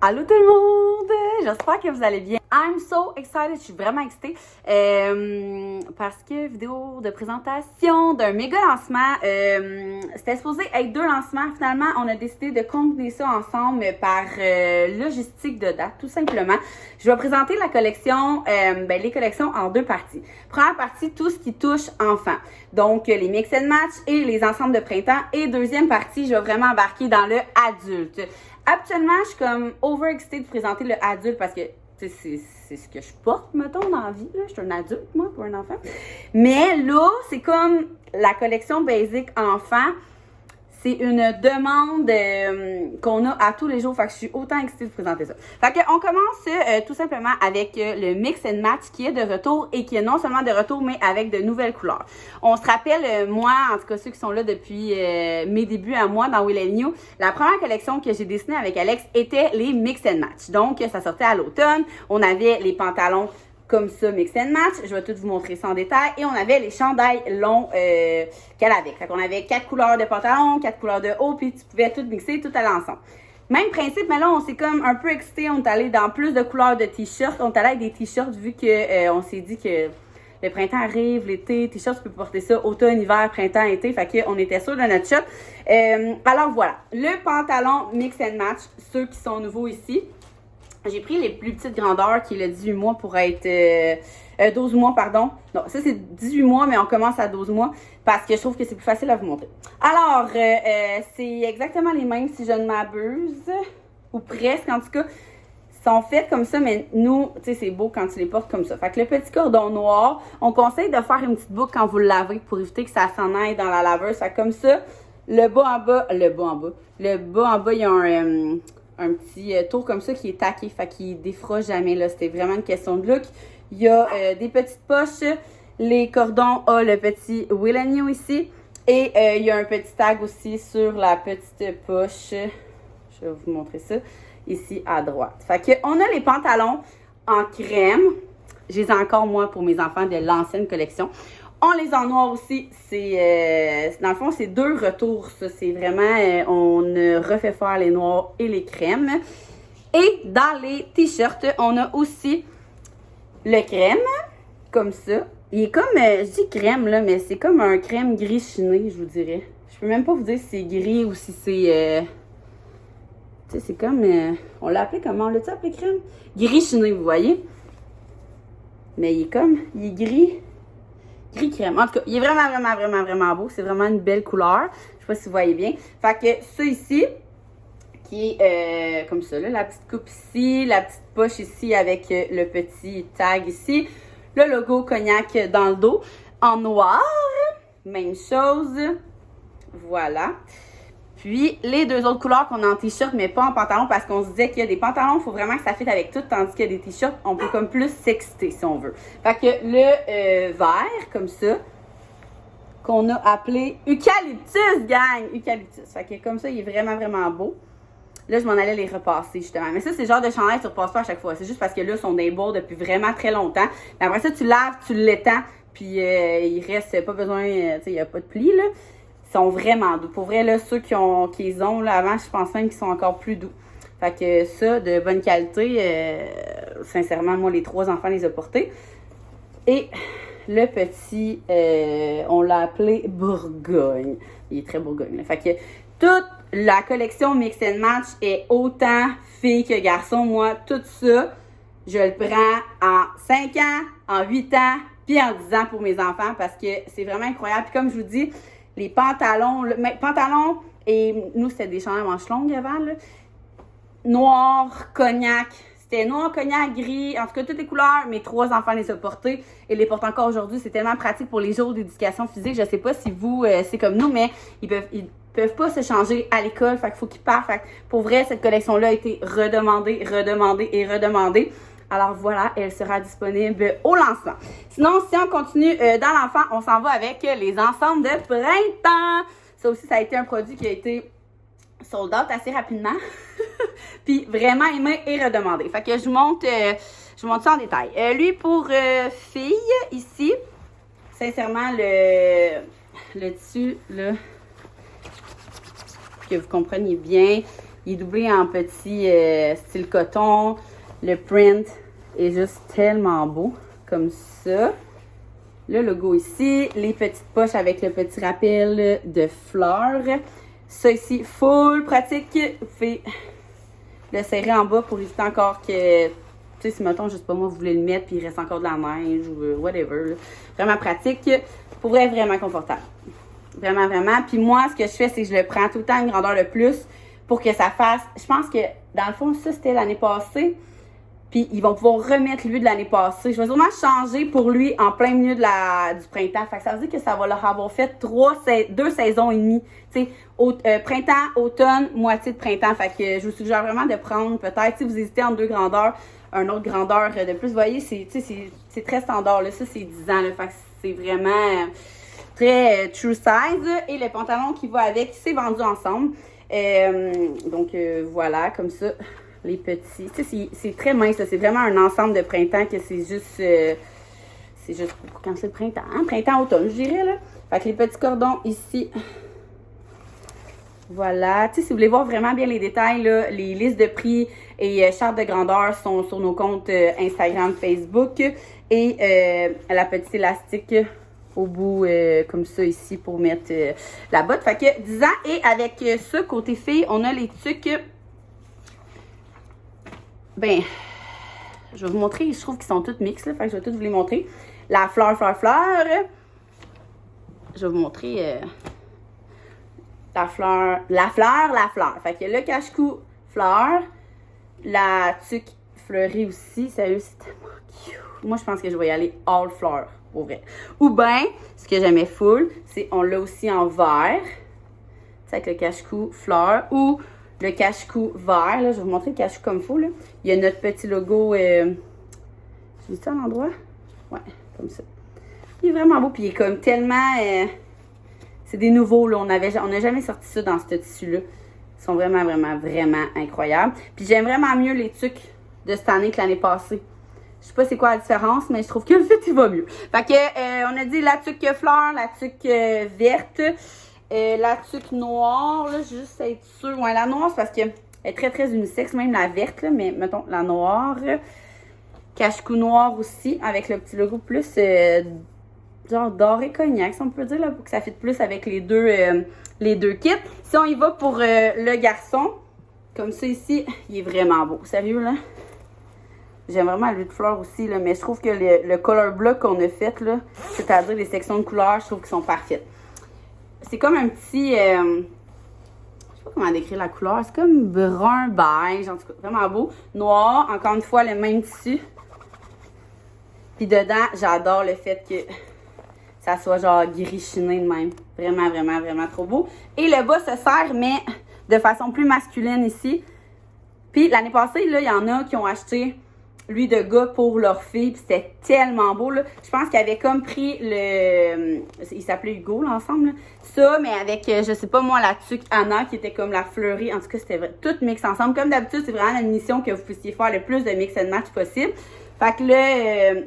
Allô tout le monde! J'espère que vous allez bien. I'm so excited, je suis vraiment excitée parce que vidéo de présentation d'un méga lancement. C'était supposé être 2 lancements. Finalement, on a décidé de combiner ça ensemble par logistique de date, tout simplement. Je vais présenter la collection, les collections en 2 parties. Première partie, tout ce qui touche enfants. Donc, les mix and match et les ensembles de printemps. Et deuxième partie, je vais vraiment embarquer dans le adulte. Actuellement, je suis comme overexcitée de présenter le adulte parce que c'est ce que je porte, mettons, dans la vie. Là. Je suis un adulte, moi, pour un enfant. Mais là, c'est comme la collection basic enfant. C'est une demande qu'on a à tous les jours. Fait que je suis autant excitée de présenter ça. Fait que on commence tout simplement avec le mix and match qui est de retour et qui est non seulement de retour, mais avec de nouvelles couleurs. On se rappelle, moi, en tout cas ceux qui sont là depuis mes débuts à moi dans Will & New, la première collection que j'ai dessinée avec Alex était les mix and match. Donc, ça sortait à l'automne. On avait les pantalons comme ça, mix and match. Je vais tout vous montrer ça en détail. Et on avait les chandails longs qu'elle avait. Fait qu'on avait 4 couleurs de pantalon, 4 couleurs de haut, puis tu pouvais tout mixer, tout aller ensemble. Même principe, mais là, on s'est comme un peu excité. On est allé dans plus de couleurs de t-shirts. On est allé avec des t-shirts vu que on s'est dit que le printemps arrive, l'été, t-shirt, tu peux porter ça automne, hiver, printemps, été. Fait qu'on était sûr de notre shop. Alors voilà, le pantalon mix and match, ceux qui sont nouveaux ici. J'ai pris les plus petites grandeurs, qui est le 18 mois pour être... 12 mois, pardon. Non, ça, c'est 18 mois, mais on commence à 12 mois parce que je trouve que c'est plus facile à vous montrer. Alors, c'est exactement les mêmes, si je ne m'abuse, ou presque, en tout cas. Ils sont faits comme ça, mais nous, tu sais, c'est beau quand tu les portes comme ça. Fait que le petit cordon noir, on conseille de faire une petite boucle quand vous le lavez pour éviter que ça s'en aille dans la laveuse. Fait que comme ça, le bas en bas, il y a un petit tour comme ça qui est taqué, fait qu'il défera jamais, là. C'était vraiment une question de look. Il y a des petites poches. Les cordons ont le petit Will & New ici. Et il y a un petit tag aussi sur la petite poche. Je vais vous montrer ça. Ici à droite. Fait que on a les pantalons en crème. Je les ai encore, moi, pour mes enfants de l'ancienne collection. On les a en noir aussi. Dans le fond, c'est 2 retours. Ça, c'est vraiment, on refait faire les noirs et les crèmes. Et dans les t-shirts, on a aussi le crème, comme ça. Il est comme, je dis crème, là, mais c'est comme un crème gris chiné, je vous dirais. Je peux même pas vous dire si c'est gris ou si c'est... tu sais, c'est comme... on l'a appelé comment? On l'a-tu appelé crème? Gris chiné, vous voyez? Mais il est gris... Gris crème. En tout cas, il est vraiment beau. C'est vraiment une belle couleur. Je sais pas si vous voyez bien. Fait que ça ici, qui est comme ça, là, la petite coupe ici, la petite poche ici avec le petit tag ici, le logo cognac dans le dos, en noir, même chose. Voilà. Puis, les 2 autres couleurs qu'on a en t-shirt, mais pas en pantalon, parce qu'on se disait qu'il y a des pantalons, il faut vraiment que ça fitte avec tout, tandis qu'il y a des t-shirts, on peut comme plus s'exciter, si on veut. Fait que le vert, comme ça, qu'on a appelé Eucalyptus, gang! Eucalyptus. Fait que comme ça, il est vraiment beau. Là, je m'en allais les repasser, justement. Mais ça, c'est le genre de chandail que tu ne repasses pas à chaque fois. C'est juste parce que là, ils sont des beaux depuis vraiment très longtemps. Mais après ça, tu laves, tu l'étends, puis il reste pas besoin, tu sais, il n'y a pas de plis, là. Ils sont vraiment doux. Pour vrai, là, ceux qui les ont là, avant, je pense même qu'ils sont encore plus doux. Fait que ça, de bonne qualité, sincèrement, moi, les 3 enfants les ont portés. Et le petit, on l'a appelé Bourgogne. Il est très Bourgogne, là. Fait que toute la collection Mix and Match est autant fille que garçon. Moi, tout ça, je le prends en 5 ans, en 8 ans, puis en 10 ans pour mes enfants parce que c'est vraiment incroyable. Puis comme je vous dis, les pantalons, et nous, c'était des chandails manches longues avant, là. Noir, cognac. C'était noir, cognac, gris, en tout cas, toutes les couleurs. Mes 3 enfants les ont portés et les portent encore aujourd'hui. C'est tellement pratique pour les jours d'éducation physique. Je sais pas si vous, c'est comme nous, mais ils peuvent pas se changer à l'école. Fait qu'il faut qu'ils partent. Fait que pour vrai, cette collection-là a été redemandée. Alors voilà, elle sera disponible au lancement. Sinon, si on continue dans l'enfant, on s'en va avec les ensembles de printemps. Ça aussi, ça a été un produit qui a été sold out assez rapidement. Puis vraiment aimé et redemandé. Fait que je vous montre ça en détail. Lui, pour fille, ici, sincèrement, le tissu, là, que vous compreniez bien, Il est doublé en petit style coton. Le print est juste tellement beau, comme ça. Le logo ici, les petites poches avec le petit rappel de fleurs. Ça ici, full pratique. Vous pouvez le serrer en bas pour éviter encore que, tu sais, si mettons, je sais pas moi, vous voulez le mettre puis il reste encore de la neige ou whatever. Là. Vraiment pratique. Pour vrai, vraiment confortable. Vraiment, vraiment. Puis moi, ce que je fais, c'est que je le prends tout le temps une grandeur de plus pour que ça fasse. Je pense que, dans le fond, ça, c'était l'année passée. Puis ils vont pouvoir remettre lui de l'année passée. Je vais sûrement changer pour lui en plein milieu du printemps. Fait que ça veut dire que ça va leur avoir fait 2 saisons et demie. Tu sais, printemps, automne, moitié de printemps. Fait que je vous suggère vraiment de prendre peut-être, si vous hésitez entre 2 grandeurs, une autre grandeur de plus. Vous voyez, c'est très standard. Là. Ça, c'est 10 ans. Là. Fait que c'est vraiment très true size. Et le pantalon qui va avec, c'est vendu ensemble. Donc voilà, comme ça. Les petits. Tu sais, c'est très mince. C'est vraiment un ensemble de printemps que c'est juste quand c'est le printemps. Hein? Printemps-automne, je dirais, là. Fait que les petits cordons ici. Voilà. Tu sais, si vous voulez voir vraiment bien les détails, là, les listes de prix et chartes de grandeur sont sur nos comptes Instagram, Facebook. Et la petite élastique au bout, comme ça, ici, pour mettre la botte. Fait que 10 ans. Et avec ça, côté filles, on a les tucs. Ben, je vais vous montrer. Je trouve qu'ils sont tous mixtes, là. Fait que je vais tous vous les montrer. La fleur. Je vais vous montrer la fleur. Fait que le cache-cou fleur. La tuque fleurie aussi. Sérieux, c'est tellement cute. Moi, je pense que je vais y aller all fleur, pour vrai. Ou bien, ce que j'aimais full, c'est on l'a aussi en vert. C'est avec le cache-cou fleur. Ou le cache-cou vert, là, je vais vous montrer le cache-cou comme il faut, là. Il y a notre petit logo, j'ai vu ça à l'endroit? Ouais, comme ça. Il est vraiment beau, puis il est comme tellement, c'est des nouveaux, là, on n'a jamais sorti ça dans ce tissu-là. Ils sont vraiment, vraiment, vraiment incroyables. Puis j'aime vraiment mieux les tucs de cette année que l'année passée. Je sais pas c'est quoi la différence, mais je trouve que le fit, il va mieux. Fait que, on a dit la tuque fleur, la tuque verte. La tuque noire, là, juste être sûre. Ouais, la noire, c'est parce qu'elle est très, très unisexe, même la verte, là, mais mettons la noire. Cache-cou noir aussi, avec le petit logo plus genre doré cognac, si on peut dire, là, pour que ça fitte plus avec les deux kits. Si on y va pour le garçon, comme ça ici, il est vraiment beau. Sérieux, là? J'aime vraiment le de fleurs aussi, là, mais je trouve que le color block qu'on a fait, là, c'est-à-dire les sections de couleurs, je trouve qu'ils sont parfaites. C'est comme un petit, je sais pas comment décrire la couleur, c'est comme brun beige, en tout cas, vraiment beau. Noir, encore une fois, le même tissu. Puis dedans, j'adore le fait que ça soit genre gris chiné de même. Vraiment, vraiment, vraiment trop beau. Et le bas se serre, mais de façon plus masculine ici. Puis l'année passée, là, il y en a qui ont acheté lui de gars pour leur fille, puis c'était tellement beau, là. Je pense qu'ils avaient comme pris il s'appelait Hugo, l'ensemble, là. Ça, mais avec, je sais pas moi, la tuque Anna, qui était comme la fleurie. En tout cas, c'était tout mix ensemble. Comme d'habitude, c'est vraiment une mission que vous puissiez faire le plus de mix and match possible. Fait que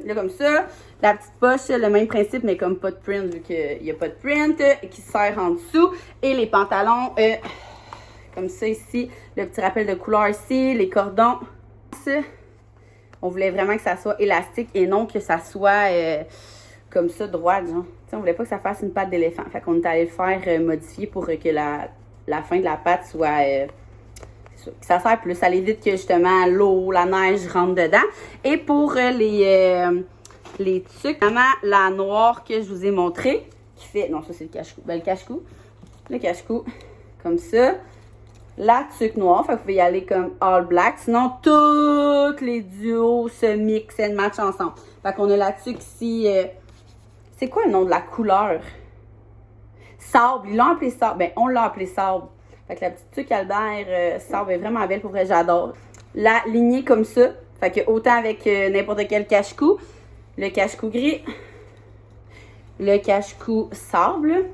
là, comme ça, la petite poche, le même principe, mais comme pas de print, vu qu'il n'y a pas de print, qui se serre en dessous. Et les pantalons, comme ça ici, le petit rappel de couleur ici, les cordons. On voulait vraiment que ça soit élastique et non que ça soit comme ça, droit, genre. T'sais, on voulait pas que ça fasse une patte d'éléphant. Fait qu'on est allé le faire modifier pour que la fin de la patte soit... que ça sert plus. Ça évite que justement l'eau, la neige rentre dedans. Et pour les tucs, vraiment la noire que je vous ai montré, qui fait... Non, ça c'est le cache-cou. Ben, le cache-cou. Le cache-cou, comme ça. La tuque noire, fait que vous pouvez y aller comme all black. Sinon, tous les duos se mixent et matchent ensemble. Fait qu'on a la tuque ici. C'est quoi le nom de la couleur? Sable. Ils l'ont appelé sable. Ben, on l'a appelé sable. Fait que la petite tuque Albert sable est vraiment belle. Pour vrai, j'adore. La lignée comme ça. Fait que autant avec n'importe quel cache-cou. Le cache-cou gris. Le cache-cou sable.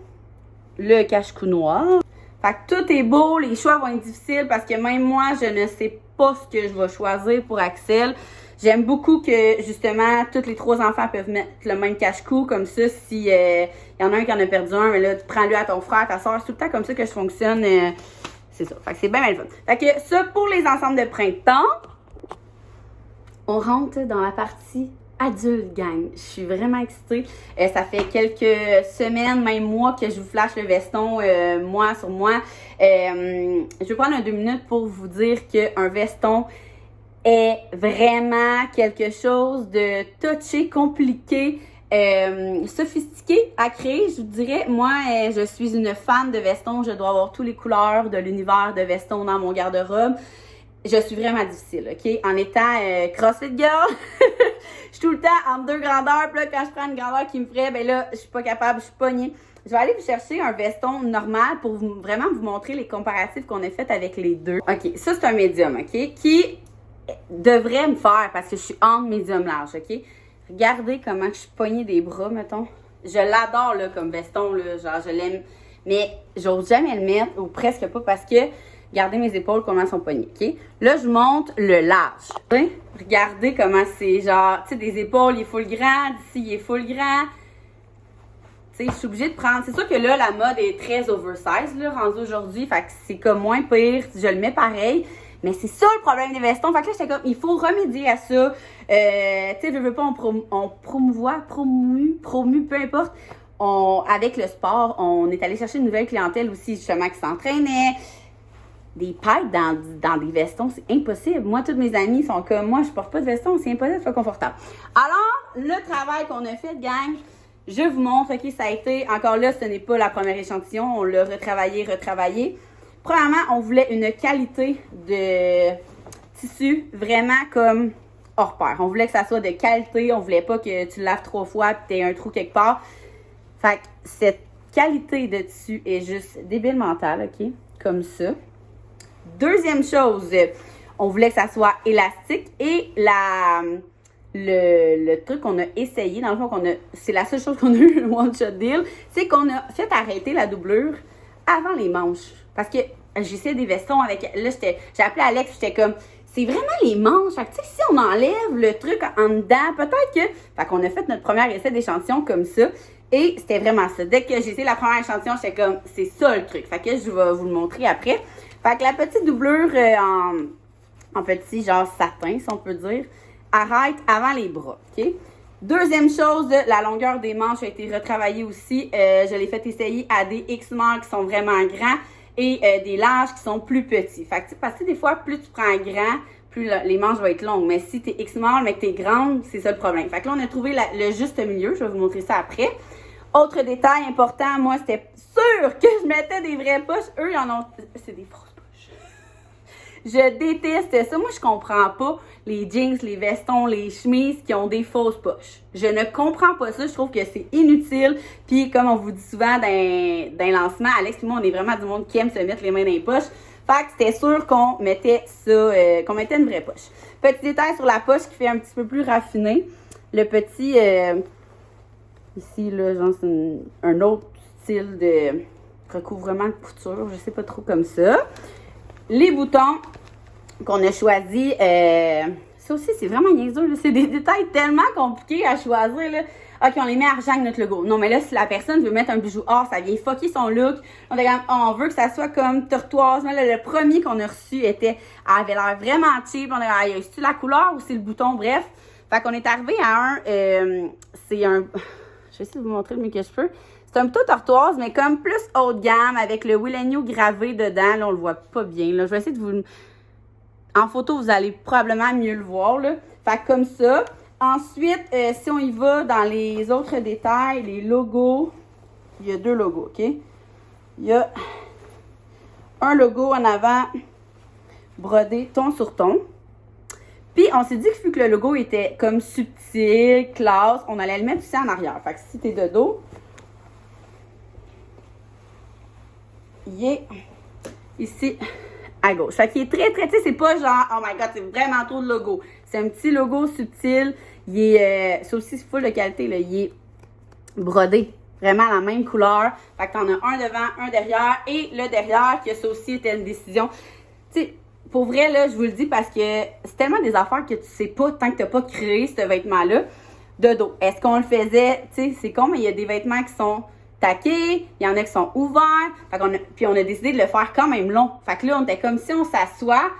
Le cache-cou noir. Fait que tout est beau, les choix vont être difficiles parce que même moi, je ne sais pas ce que je vais choisir pour Axel. J'aime beaucoup que, justement, tous les 3 enfants peuvent mettre le même cache-cou. Comme ça, si y en a un qui en a perdu un, mais là, tu prends-le à ton frère, ta soeur. C'est tout le temps comme ça que je fonctionne. c'est ça. Fait que c'est bien le fun. Fait que ça, pour les ensembles de printemps, on rentre dans la partie adulte, gang. Je suis vraiment excitée. Ça fait quelques semaines, même mois, que je vous flash le veston moi sur moi. Je vais prendre 2 minutes pour vous dire qu'un veston est vraiment quelque chose de touché, compliqué, sophistiqué à créer, je vous dirais. Moi, je suis une fan de vestons. Je dois avoir toutes les couleurs de l'univers de vestons dans mon garde-robe. Je suis vraiment difficile, OK? En étant CrossFit girl, je suis tout le temps entre 2 grandeurs. Puis là, quand je prends une grandeur qui me ferait, ben là, je suis pas capable, je suis pognée. Je vais aller vous chercher un veston normal pour vraiment vous montrer les comparatifs qu'on a fait avec les deux. OK, ça, c'est un médium, OK? Qui devrait me faire, parce que je suis entre médium large, OK? Regardez comment je suis pognée des bras, mettons. Je l'adore, là, comme veston, là. Genre, je l'aime. Mais j'ose jamais le mettre, ou presque pas, parce que regardez mes épaules, comment elles sont pognées, OK? Là, je monte le large. Hein? Regardez comment c'est, genre, tu sais, des épaules, il est full grand, d'ici, il est full grand. Tu sais, je suis obligée de prendre... C'est sûr que là, la mode est très oversize, là, rendue aujourd'hui. Fait que c'est comme moins pire. Je le mets pareil. Mais c'est ça le problème des vestons. Fait que là, j'étais comme, il faut remédier à ça. Tu sais, je veux pas, on promue, peu importe. Avec le sport, on est allé chercher une nouvelle clientèle aussi, justement, qui s'entraînait. Des pailles dans des vestons, c'est impossible. Moi, toutes mes amies sont comme, moi, je porte pas de veston, c'est impossible, c'est pas confortable. Alors, le travail qu'on a fait, gang, je vous montre, OK, ça a été, encore là, ce n'est pas la première échantillon, on l'a retravaillé. Premièrement, on voulait une qualité de tissu vraiment comme hors pair. On voulait que ça soit de qualité, on voulait pas que tu le laves 3 fois et tu aies un trou quelque part. Fait que cette qualité de tissu est juste débile mentale, OK, comme ça. Deuxième chose, on voulait que ça soit élastique et le truc qu'on a essayé, dans le fond, c'est la seule chose qu'on a eu, le one-shot deal, c'est qu'on a fait arrêter la doublure avant les manches. Parce que j'essayais des vestons avec... Là, j'ai appelé Alex, j'étais comme, c'est vraiment les manches. Fait que, tu sais, si on enlève le truc en dedans, peut-être que... Fait qu'on a fait notre premier essai d'échantillon comme ça. Et c'était vraiment ça. Dès que j'ai essayé la première échantillon, j'étais comme, c'est ça le truc. Fait que je vais vous le montrer après. Fait que la petite doublure en petit genre satin, si on peut dire, arrête avant les bras, OK? Deuxième chose, la longueur des manches a été retravaillée aussi. Je l'ai fait essayer à des X-Mall qui sont vraiment grands et des larges qui sont plus petits. Fait que, parce que des fois, plus tu prends un grand, plus les manches vont être longues. Mais si t'es X-Small, mais que t'es grande, c'est ça le problème. Fait que là, on a trouvé le juste milieu. Je vais vous montrer ça après. Autre détail important, moi, c'était sûr que je mettais des vraies poches. Eux, ils en ont... C'est des fausses poches. Je déteste ça. Moi, je comprends pas les jeans, les vestons, les chemises qui ont des fausses poches. Je ne comprends pas ça. Je trouve que c'est inutile. Puis, comme on vous dit souvent d'un lancement, Alex et moi, on est vraiment du monde qui aime se mettre les mains dans les poches. Fait que c'était sûr qu'on mettait ça, qu'on mettait une vraie poche. Petit détail sur la poche qui fait un petit peu plus raffiné. Le petit... ici, là, genre, c'est un autre style de recouvrement de couture. Je sais pas trop comme ça. Les boutons qu'on a choisis, ça aussi, c'est vraiment niaiseux. C'est des détails tellement compliqués à choisir. Là. OK, on les met argent avec notre logo. Non, mais là, si la personne veut mettre un bijou or, ça vient fucker son look. On veut que ça soit comme tortoise. Mais là, le premier qu'on a reçu avait l'air vraiment cheap. On a dit, c'est-tu la couleur ou c'est le bouton? Bref. Fait qu'on est arrivé à c'est un... Je vais essayer de vous montrer le mieux que je peux. C'est un bouton tortoise, mais comme plus haut de gamme, avec le Will & You gravé dedans. Là, on le voit pas bien. Là. Je vais essayer de vous... En photo, vous allez probablement mieux le voir. Là. Fait que comme ça. Ensuite, si on y va dans les autres détails, les logos. Il y a 2 logos, OK? Il y a un logo en avant, brodé ton sur ton. Puis, on s'est dit que vu que le logo était comme subtil, classe, on allait le mettre aussi en arrière. Fait que si t'es de dos, il est ici à gauche. Fait qu'il est très, très, tu sais, c'est pas genre, oh my god, c'est vraiment trop de logo. C'est un petit logo subtil. Il est, c'est aussi full de qualité, là. Il est brodé. Vraiment la même couleur. Fait que t'en as un devant, un derrière. Et le derrière, que ça aussi était une décision. Tu sais, pour vrai, là, je vous le dis parce que c'est tellement des affaires que tu sais pas tant que t'as pas créé ce vêtement-là de dos. Est-ce qu'on le faisait? Tu sais, c'est con, mais il y a des vêtements qui sont taqués, il y en a qui sont ouverts. Puis on a décidé de le faire quand même long. Fait que là, on était comme si on s'assoit,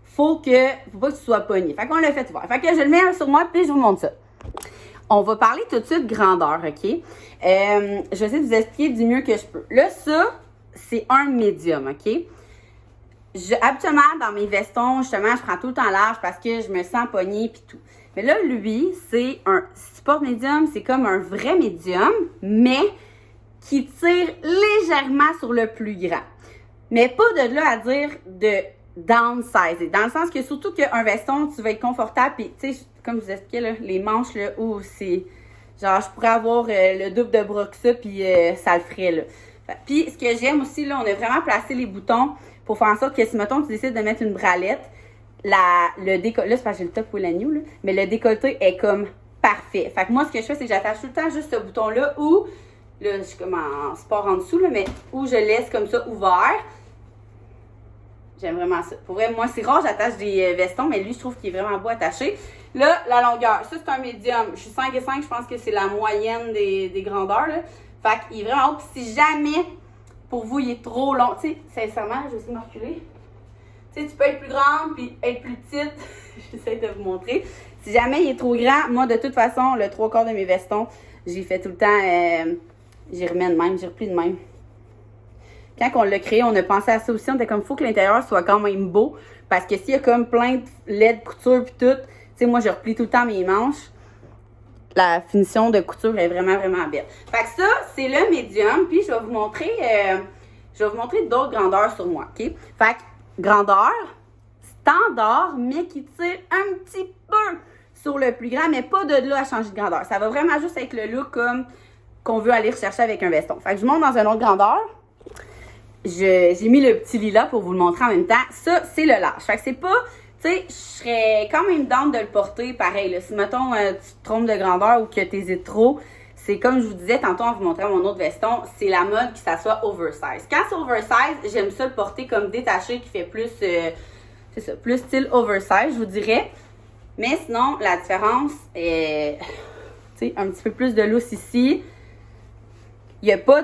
faut pas que tu sois pogné. Fait qu'on l'a fait ouvert. Fait que je le mets sur moi, puis je vous montre ça. On va parler tout de suite grandeur, OK? Je vais essayer de vous expliquer du mieux que je peux. Là, ça, c'est un médium, OK? Habituellement, dans mes vestons, justement, je prends tout le temps large parce que je me sens pognée puis tout. Mais là, lui, c'est un support médium, c'est comme un vrai médium, mais qui tire légèrement sur le plus grand. Mais pas de là à dire de downsize. Dans le sens que surtout qu'un veston, tu vas être confortable, puis tu sais, comme je vous expliquais, là, les manches, là, où c'est... Genre, je pourrais avoir le double de bras que ça, puis ça le ferait, là. Puis, ce que j'aime aussi, là, on a vraiment placé les boutons pour faire en sorte que si, mettons, tu décides de mettre une bralette, le décolleté, là, c'est parce que j'ai le top ou la new, là, mais le décolleté est comme parfait. Fait que moi, ce que je fais, c'est que j'attache tout le temps juste ce bouton-là où, là, je suis comme en sport en dessous, là, mais où je laisse comme ça ouvert. J'aime vraiment ça. Pour vrai, moi, c'est rare, j'attache des vestons, mais lui, je trouve qu'il est vraiment beau attaché. Là, la longueur, ça, c'est un médium. Je suis 5 et 5, je pense que c'est la moyenne des grandeurs, là. Fait qu'il est vraiment haut. Puis si jamais, pour vous, il est trop long, tu sais, sincèrement, je vais essayer de me reculer. Tu sais, tu peux être plus grande puis être plus petite. J'essaie de vous montrer. Si jamais il est trop grand, moi, de toute façon, le 3/4 de mes vestons, j'ai fait tout le temps, j'y remets de même, j'y replie de même. Quand on l'a créé, on a pensé à ça aussi. On était comme, il faut que l'intérieur soit quand même beau. Parce que s'il y a comme plein de LED couture puis tout, tu sais, moi, je replie tout le temps mes manches. La finition de couture est vraiment, vraiment belle. Fait que ça, c'est le médium. Puis, je vais vous montrer d'autres grandeurs sur moi, OK? Fait que, grandeur, standard, mais qui tire un petit peu sur le plus grand, mais pas de là à changer de grandeur. Ça va vraiment juste avec le look comme qu'on veut aller rechercher avec un veston. Fait que je vous montre dans une autre grandeur. J'ai mis le petit lilas pour vous le montrer en même temps. Ça, c'est le large. Fait que c'est pas... Tu sais, je serais quand même down de le porter pareil. Là. Si, mettons, tu te trompes de grandeur ou que tu hésites trop, c'est comme je vous disais tantôt en vous montrant mon autre veston, c'est la mode que ça soit oversize. Quand c'est oversize, j'aime ça le porter comme détaché qui fait plus... c'est ça, plus style oversize, je vous dirais. Mais sinon, la différence est... Tu sais, un petit peu plus de lousse ici. Il n'y a pas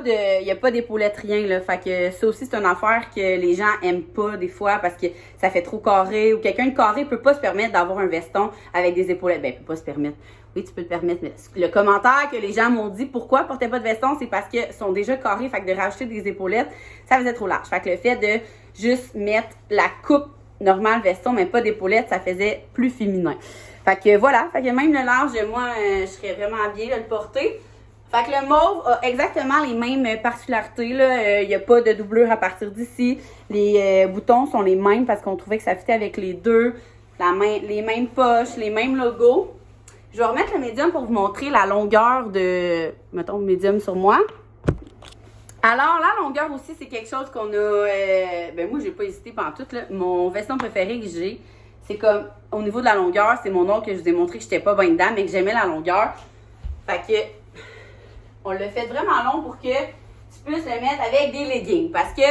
d'épaulette, rien, là. Fait que ça aussi, c'est une affaire que les gens aiment pas des fois parce que ça fait trop carré. Ou quelqu'un de carré peut pas se permettre d'avoir un veston avec des épaulettes. Ben, peut pas se permettre. Oui, tu peux te permettre, mais le commentaire que les gens m'ont dit pourquoi porter pas de veston, c'est parce qu'ils sont déjà carrés. Fait que de rajouter des épaulettes, ça faisait trop large. Fait que le fait de juste mettre la coupe normale veston, mais pas d'épaulettes, ça faisait plus féminin. Fait que voilà. Fait que même le large, moi, je serais vraiment bien de le porter. Fait que le mauve a exactement les mêmes particularités, là. Il n'y a pas de doublure à partir d'ici. Les boutons sont les mêmes parce qu'on trouvait que ça fitait avec les deux. Les mêmes poches, les mêmes logos. Je vais remettre le médium pour vous montrer la longueur de, mettons, le médium sur moi. Alors, la longueur aussi, c'est quelque chose qu'on a... ben moi, j'ai pas hésité pantoute, là. Mon veston préféré que j'ai, c'est comme, au niveau de la longueur, c'est mon oncle que je vous ai montré que j'étais pas bien dedans, mais que j'aimais la longueur. Fait que... On l'a fait vraiment long pour que tu puisses le mettre avec des leggings. Parce que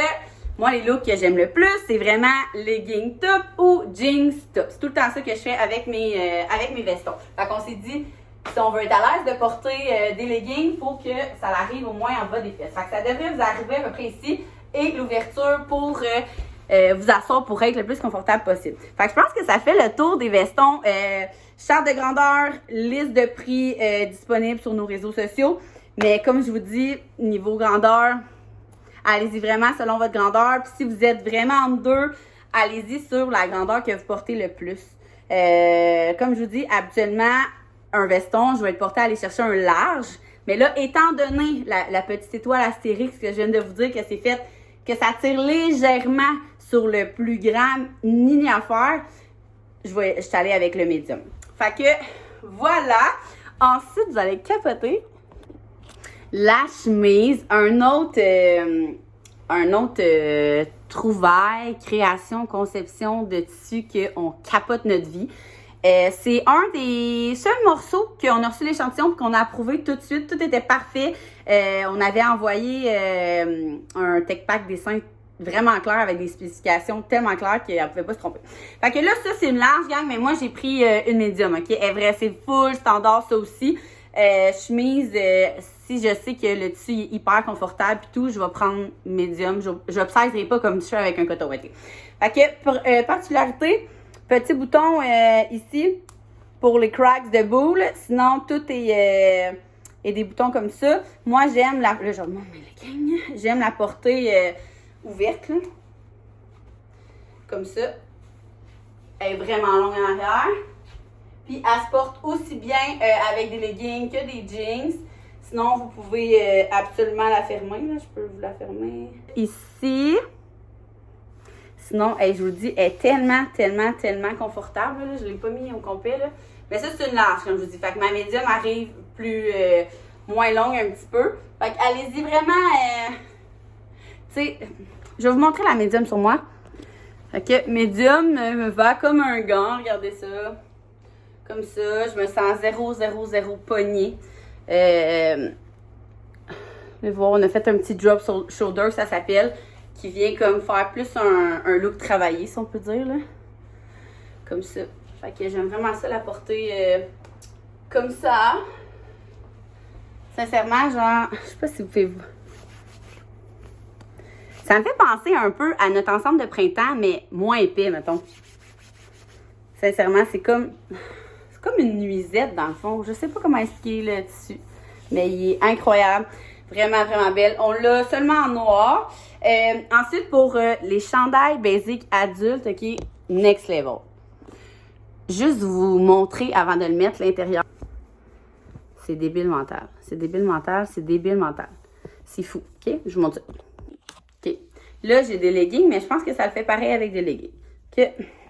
moi, les looks que j'aime le plus, c'est vraiment leggings top ou jeans top. C'est tout le temps ça que je fais avec mes vestons. Fait qu'on s'est dit, si on veut être à l'aise de porter des leggings, il faut que ça arrive au moins en bas des fesses. Fait que ça devrait vous arriver à peu près ici. Et l'ouverture pour vous asseoir pour être le plus confortable possible. Fait que je pense que ça fait le tour des vestons. Charte de grandeur, liste de prix disponible sur nos réseaux sociaux. Mais comme je vous dis, niveau grandeur, allez-y vraiment selon votre grandeur. Puis si vous êtes vraiment en deux, allez-y sur la grandeur que vous portez le plus. Comme je vous dis, habituellement, un veston, je vais être portée à aller chercher un large. Mais là, étant donné la petite étoile astérix que je viens de vous dire que c'est fait, que ça tire légèrement sur le plus grand, ni à faire, je suis allée avec le médium. Fait que, voilà. Ensuite, vous allez capoter. La chemise, un autre trouvaille, création, conception de tissu qu'on capote notre vie. C'est un des seuls morceaux qu'on a reçu l'échantillon et qu'on a approuvé tout de suite. Tout était parfait. On avait envoyé un tech pack dessin vraiment clair avec des spécifications tellement claires qu'elle ne pouvait pas se tromper. Fait que là, ça, c'est une large, gang, mais moi, j'ai pris une médium, OK? Elle est vraie, c'est full standard, ça aussi. Chemise, si je sais que le tissu est hyper confortable et tout, je vais prendre médium. Je n'obsèderai pas comme tu fais avec un coton ouaté. Fait que, particularité, petit bouton ici pour les cracks de boule. Sinon, tout est des boutons comme ça. Moi, j'aime la... Là, je remonte mes leggings. J'aime la portée ouverte, là. Comme ça. Elle est vraiment longue en arrière. Puis, elle se porte aussi bien avec des leggings que des jeans. Sinon, vous pouvez absolument la fermer. Là. Je peux vous la fermer. Ici. Sinon, je vous le dis, elle est tellement confortable. Là. Je ne l'ai pas mis au complet. Là. Mais ça, c'est une large, comme je vous dis. Fait que ma médium arrive moins longue un petit peu. Fait que allez-y vraiment. Tu sais, je vais vous montrer la médium sur moi. Fait que médium me va comme un gant. Regardez ça. Comme ça. Je me sens 0 poignée. Voir, on a fait un petit drop shoulder, ça s'appelle. Qui vient comme faire plus un look travaillé, si on peut dire. Là. Comme ça. Fait que j'aime vraiment ça, la porter comme ça. Sincèrement, genre, je sais pas si vous pouvez... Ça me fait penser un peu à notre ensemble de printemps, mais moins épais, mettons. Sincèrement, c'est comme une nuisette, dans le fond. Je sais pas comment expliquer le tissu, mais il est incroyable. Vraiment belle. On l'a seulement en noir. Ensuite, pour les chandails basiques adultes, OK, next level. Juste vous montrer avant de le mettre, l'intérieur. C'est débile mental. C'est débile mental. C'est fou, OK? Je vous montre ça. OK. Là, j'ai des leggings, mais je pense que ça le fait pareil avec des leggings. OK.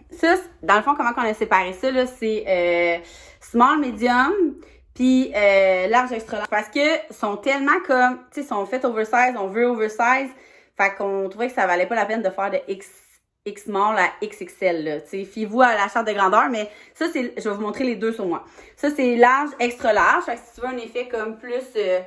Ça, dans le fond, comment on a séparé ça, là, c'est small, medium, puis large, extra large. Parce que sont tellement comme, tu sais, sont faits oversize, on veut oversize. Fait qu'on trouvait que ça valait pas la peine de faire de X small à XXL, là. Tu sais, fiez-vous à la charte de grandeur, mais ça, c'est, je vais vous montrer les deux sur moi. Ça, c'est large, extra large. Fait que si tu veux un effet comme plus, là,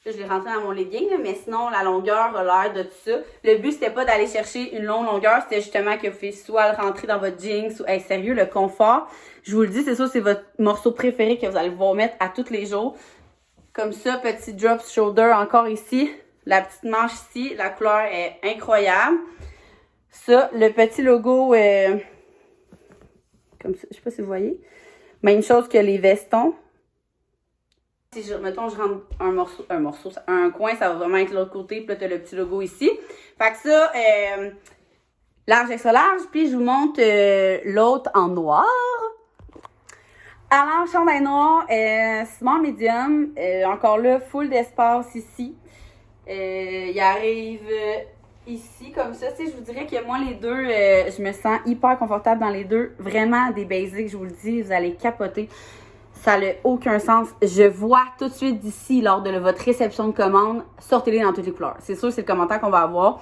je l'ai rentré dans mon legging, là, mais sinon, la longueur a l'air de tout ça. Le but, c'était pas d'aller chercher une longue longueur, c'était justement que vous puissiez soit le rentrer dans votre jeans ou, hey, sérieux, le confort. Je vous le dis, c'est ça, c'est votre morceau préféré que vous allez pouvoir mettre à tous les jours. Comme ça, petit drop shoulder encore ici. La petite manche ici, la couleur est incroyable. Ça, le petit logo, comme ça, je sais pas si vous voyez. Même chose que les vestons. Si mettons, je rentre un coin, ça va vraiment être de l'autre côté. Puis là, tu as le petit logo ici. Fait que ça, large, extra large. Puis je vous montre l'autre en noir. Alors, chandail noir, small medium. Encore là, full d'espace ici. Il arrive ici, comme ça. Tu sais, je vous dirais que moi, les deux, je me sens hyper confortable dans les deux. Vraiment des basics, je vous le dis, vous allez capoter. Ça n'a aucun sens. Je vois tout de suite d'ici, lors de votre réception de commande, sortez-les dans toutes les couleurs. C'est sûr, c'est le commentaire qu'on va avoir.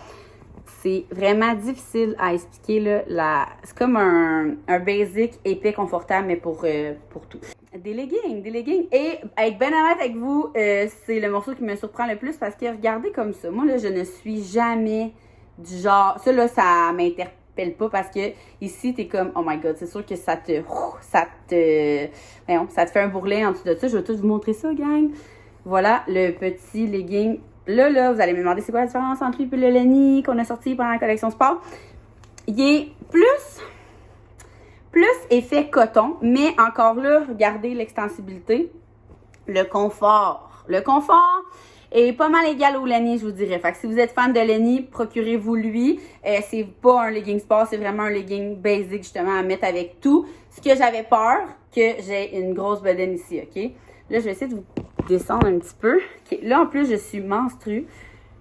C'est vraiment difficile à expliquer, là. C'est comme un basic épais, confortable, mais pour tout. Des leggings. Et être bien honnête avec vous, c'est le morceau qui me surprend le plus parce que regardez comme ça. Moi, là, je ne suis jamais du genre... Ça, là, ça m'interpelle pas parce que ici, t'es comme, oh my god, c'est sûr que ça te fait un bourrelet en dessous de ça. Je vais tout vous montrer ça, gang. Voilà, le petit legging. Là, vous allez me demander c'est quoi la différence entre lui et le Lenny qu'on a sorti pendant la collection sport. Il est plus effet coton, mais encore là, regardez l'extensibilité, le confort. Le confort est pas mal égal au Lenny, je vous dirais. Fait que si vous êtes fan de Lenny, procurez-vous lui. C'est pas un legging sport, c'est vraiment un legging basic justement à mettre avec tout. Ce que j'avais peur, que j'ai une grosse bedaine ici, OK? Là, je vais essayer de vous descendre un petit peu. Okay. Là, en plus, je suis menstrue.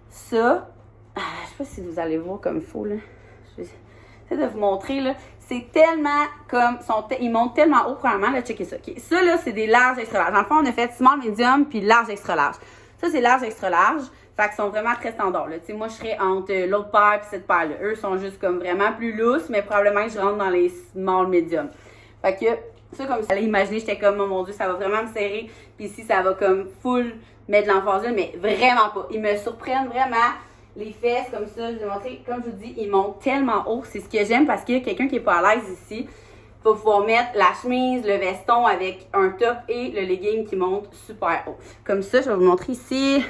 Ça, je sais pas si vous allez voir comme il faut, là. Je vais essayer de vous montrer, là. C'est tellement comme... ils montent tellement haut, premièrement, là, checkez ça. Okay. Ça, là, c'est des larges extra larges. Dans le fond, on a fait small, medium, puis large extra large. Ça, c'est large extra large. Fait qu'ils sont vraiment très standards, là. Tu sais, moi, je serais entre l'autre paire et cette paire-là. Eux sont juste comme vraiment plus lousses, mais probablement que je rentre dans les small, medium. Fait que... Ça, comme ça, imaginez, j'étais comme, oh mon Dieu, ça va vraiment me serrer. Puis ici, ça va comme full mettre de l'emphase là, mais vraiment pas. Ils me surprennent vraiment. Les fesses, comme ça, je vais vous montrer, comme je vous dis, ils montent tellement haut. C'est ce que j'aime parce que quelqu'un qui est pas à l'aise ici, va pouvoir mettre la chemise, le veston avec un top et le legging qui monte super haut. Comme ça, je vais vous montrer ici.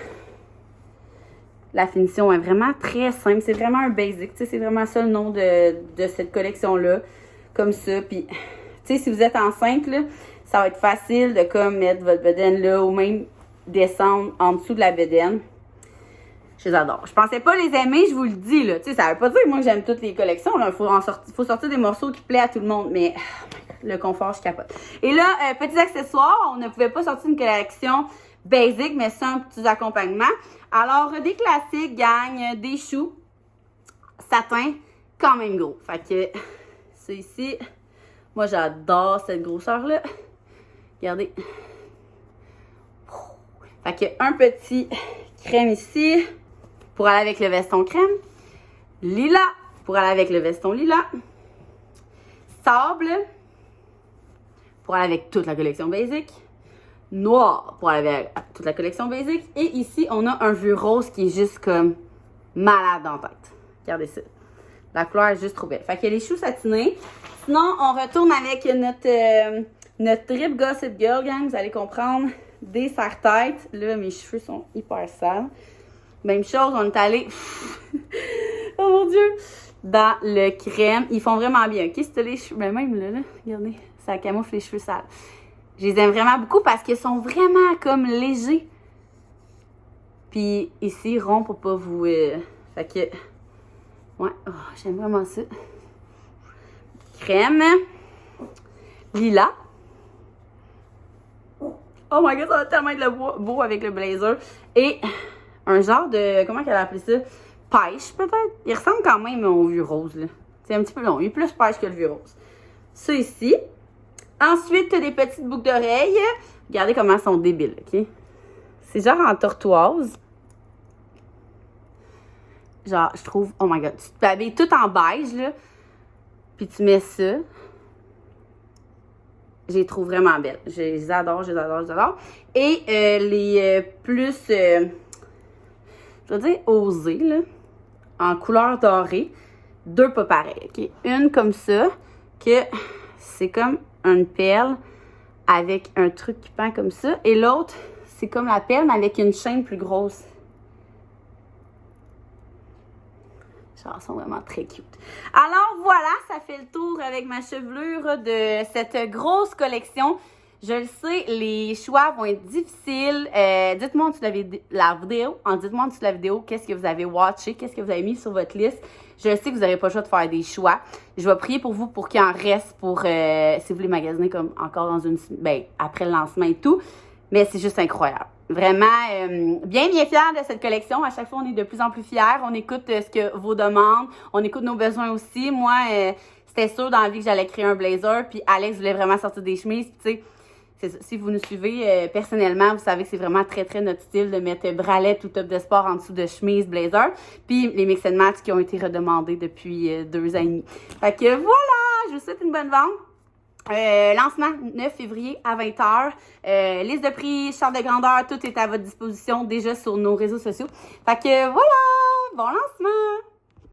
La finition est vraiment très simple. C'est vraiment un basic. C'est vraiment ça le nom de cette collection-là. Comme ça. Puis, si vous êtes enceinte, là, ça va être facile de comme mettre votre bedaine là ou même descendre en dessous de la bedaine. Je les adore. Je pensais pas les aimer, je vous le dis, là. Tu sais, ça veut pas dire que moi j'aime toutes les collections, là. Faut sortir des morceaux qui plaisent à tout le monde, mais le confort, je capote. Et là, petits accessoires, on ne pouvait pas sortir une collection basic, mais sans petits accompagnements. Alors, des classiques, gang, des choux, satin, quand même gros. Fait que, ça ici, moi j'adore cette grosseur-là. Regardez. Fait que un petit crème ici. Pour aller avec le veston crème, lilas, pour aller avec le veston lilas, sable, pour aller avec toute la collection basic, noir, pour aller avec toute la collection basic, et ici, on a un vieux rose qui est juste comme malade en tête. Regardez ça. La couleur est juste trop belle. Fait qu'il y a les choux satinés. Sinon, on retourne avec notre trip Gossip Girl, gang, vous allez comprendre, des serre-têtes. Là, mes cheveux sont hyper sales. Même chose, on est allé, oh mon Dieu, dans le crème. Ils font vraiment bien, ok? C'était les cheveux, mais même là, regardez, ça camoufle les cheveux sales. Je les aime vraiment beaucoup parce qu'ils sont vraiment comme légers. Puis ici, rond pour pas vous... Fait que, ouais, oh, j'aime vraiment ça. Crème, lilas. Oh my god, ça va tellement être beau avec le blazer. Et... un genre de, comment qu'elle a appelé ça? Pêche, peut-être? Il ressemble quand même au vieux rose, là. C'est un petit peu long. Il est plus pêche que le vieux rose. Ça ici. Ensuite, des petites boucles d'oreilles. Regardez comment elles sont débiles, OK? C'est genre en tortoise. Genre, je trouve, oh my god, tu te habilles tout en beige, là. Puis tu mets ça. Je les trouve vraiment belles. Je les adore, je les adore, je les adore. Et les plus... je veux dire osé, là, en couleur dorée, deux pas pareils, OK? Une comme ça, que c'est comme une perle avec un truc qui pend comme ça, et l'autre, c'est comme la perle, mais avec une chaîne plus grosse. Genre, elles sont vraiment très cute. Alors, voilà, ça fait le tour avec ma chevelure de cette grosse collection. Je le sais, les choix vont être difficiles. Dites-moi en dessous de la vidéo, dites-moi en dessous de la vidéo qu'est-ce que vous avez watché, qu'est-ce que vous avez mis sur votre liste. Je sais que vous n'avez pas le choix de faire des choix. Je vais prier pour vous pour qu'il en reste pour, si vous voulez magasiner comme encore dans une, après le lancement et tout. Mais c'est juste incroyable. Vraiment, bien fière de cette collection. À chaque fois, on est de plus en plus fiers. On écoute ce que vos demandes. On écoute nos besoins aussi. Moi, c'était sûr dans la vie que j'allais créer un blazer. Puis Alex voulait vraiment sortir des chemises. Puis tu sais, si vous nous suivez personnellement, vous savez que c'est vraiment très, très notre style de mettre bralette ou top de sport en dessous de chemise, blazer. Puis les mix and match qui ont été redemandés depuis 2 ans et demi. Fait que voilà, je vous souhaite une bonne vente. Lancement 9 février à 20h. Liste de prix, charte de grandeur, tout est à votre disposition déjà sur nos réseaux sociaux. Fait que voilà, bon lancement!